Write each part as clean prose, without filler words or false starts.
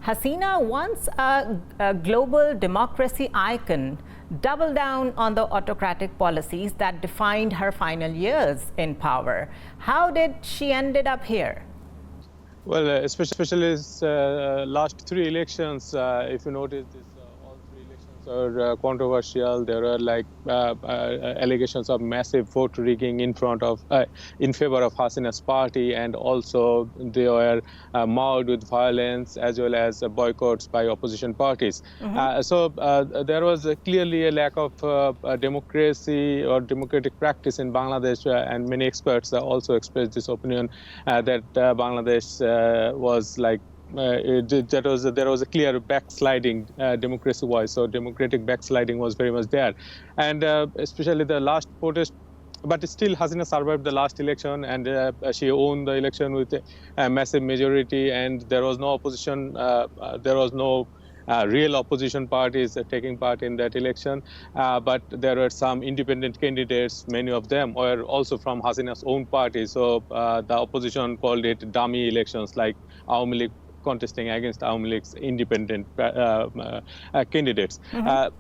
Hasina, once a global democracy icon, doubled down on the autocratic policies that defined her final years in power. How did she ended up here? Well, especially last three elections, if you notice, all three elections are controversial. There are allegations of massive vote rigging in favor of Hasina's party, and also they were marred with violence as well as boycotts by opposition parties. So there was clearly a lack of democracy or democratic practice in Bangladesh, and many experts also expressed this opinion that Bangladesh was like there was a clear backsliding democracy-wise. So democratic backsliding was very much there, and especially the last protest. But still, Hasina survived the last election, and she won the election with a massive majority. And there was no opposition. There was no real opposition parties taking part in that election, but there were some independent candidates. Many of them were also from Hasina's own party. So the opposition called it dummy elections, like Awami League contesting against Awami League's independent candidates.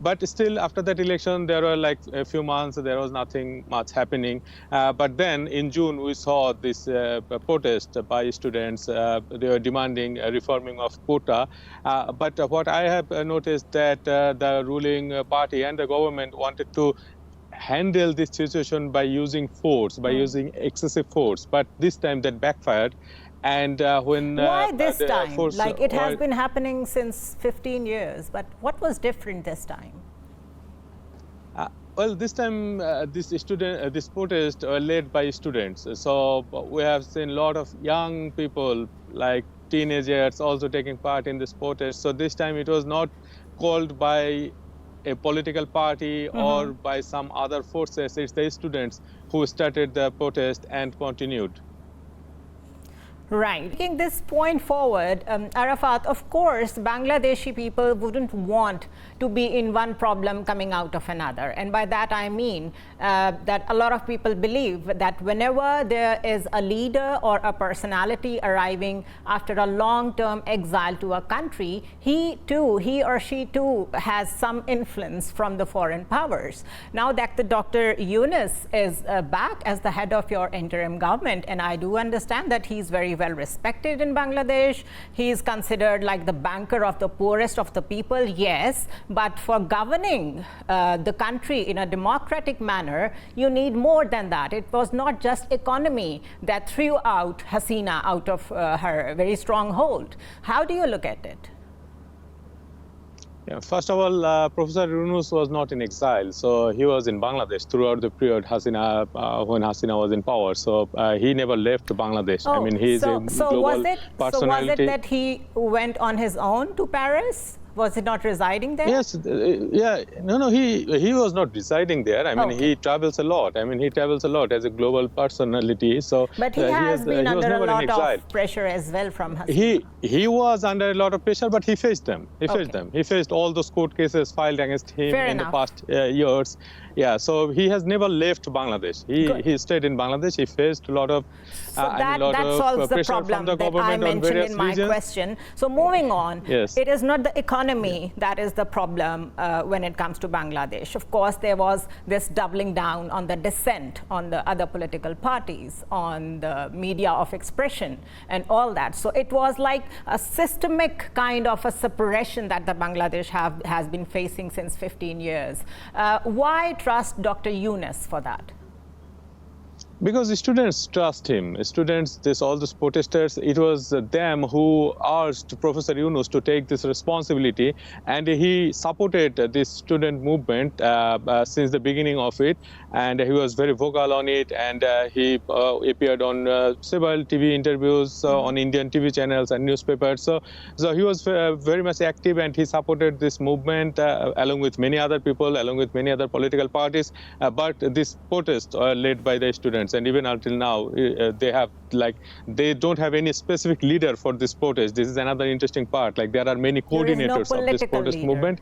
But still, after that election, there were like a few months, there was nothing much happening. But then in June, we saw this protest by students. They were demanding a reforming of quota. But what I have noticed that the ruling party and the government wanted to handle this situation by using force, by using excessive force. But this time that backfired. And why this time? Like it has been happening since 15 years, but what was different this time? Well, this time this protest were led by students. So we have seen a lot of young people, like teenagers, also taking part in this protest. So this time it was not called by a political party or by some other forces. It's the students who started the protest and continued. Right. Taking this point forward, Arafat, of course, Bangladeshi people wouldn't want to be in one problem coming out of another. And by that I mean that a lot of people believe that whenever there is a leader or a personality arriving after a long-term exile to a country, he or she too has some influence from the foreign powers. Now that the Dr. Yunus is back as the head of your interim government, and I do understand that he's very well respected in Bangladesh. He is considered like the banker of the poorest of the people, yes, but for governing the country in a democratic manner, you need more than that. It was not just economy that threw out Hasina out of her very strong hold. How do you look at it? Yeah, first of all, Professor Yunus was not in exile, so he was in Bangladesh throughout the period when Hasina was in power. So he never left Bangladesh. Oh, I mean, he is a global personality. So was it that he went on his own to Paris? Was he not residing there? Yes, he was not residing there. I mean, he travels a lot. I mean, he travels a lot as a global personality. So, but he has been under a lot of pressure as well from Hasina. He was under a lot of pressure, but he faced them. He faced all those court cases filed against him in the past years. Yeah, so he has never left Bangladesh. He stayed in Bangladesh. He faced a lot of that solves the problem that I mentioned in my question. So moving on, it is not the economy that is the problem when it comes to Bangladesh. Of course, there was this doubling down on the dissent on the other political parties, on the media of expression and all that. So it was like a systemic kind of a suppression that the Bangladesh has been facing since 15 years. Why trust Dr. Yunus for that? Because the students trust him. Students, all those protesters, it was them who asked Professor Yunus to take this responsibility, and he supported this student movement since the beginning of it, and he was very vocal on it, and he appeared on several TV interviews on Indian TV channels and newspapers. So he was very much active, and he supported this movement along with many other people, along with many other political parties. But this protest led by the students. And even until now, they don't have any specific leader for this protest. This is another interesting part. Like there are many coordinators of this protest movement.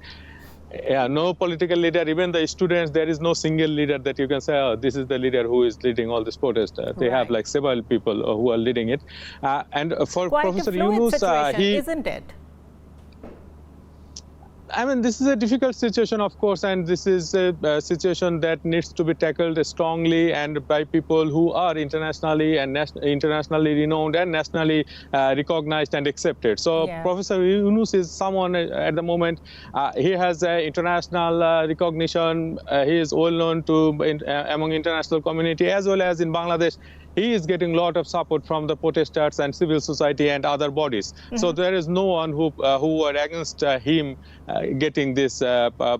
Yeah, no political leader. Even the students, there is no single leader that you can say, oh, this is the leader who is leading all this protest. They have like several people who are leading it. And for quite Professor a fluid Yunus, situation, isn't it? I mean, this is a difficult situation, of course, and this is a situation that needs to be tackled strongly and by people who are internationally and internationally renowned and nationally recognized and accepted. So Yeah. Professor Yunus is someone at the moment, he has international recognition, he is well known to among international community as well as in Bangladesh. He is getting a lot of support from the protesters and civil society and other bodies. So there is no one who are against him getting this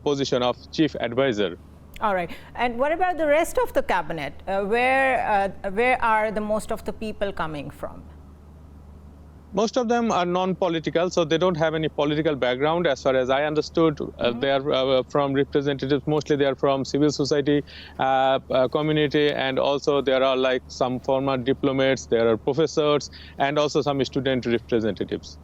position of chief advisor. All right. And what about the rest of the cabinet? Where are the most of the people coming from? Most of them are non-political, so they don't have any political background. As far as I understood, they are from representatives. Mostly they are from civil society community, and also there are like some former diplomats, there are professors, and also some student representatives.